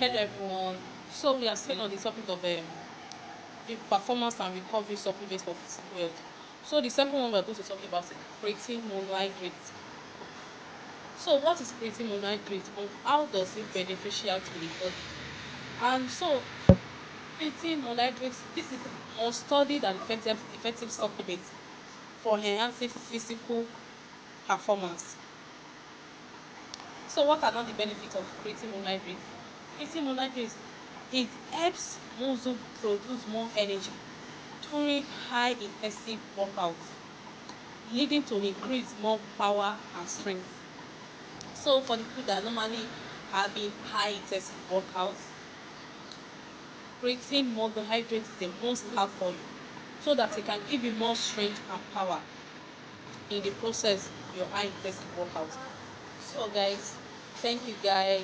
Hello everyone. So we are still on the topic of the performance and recovery supplements for physical health. So the second one we are going to talk about is creatine monohydrate. So what is creatine monohydrate and how does it beneficial to the body? And so creatine monohydrate, this is a studied and effective supplement for enhancing physical performance. So what are not the benefits of creatine monohydrate? Creatine monohydrate, it helps muscle produce more energy during high intensity workouts, leading to increased more power and strength. So for the people that normally having high intensity workouts, creatine monohydrate is the most help for you so that it can give you more strength and power in the process of your high intensity workout. So guys, thank you guys.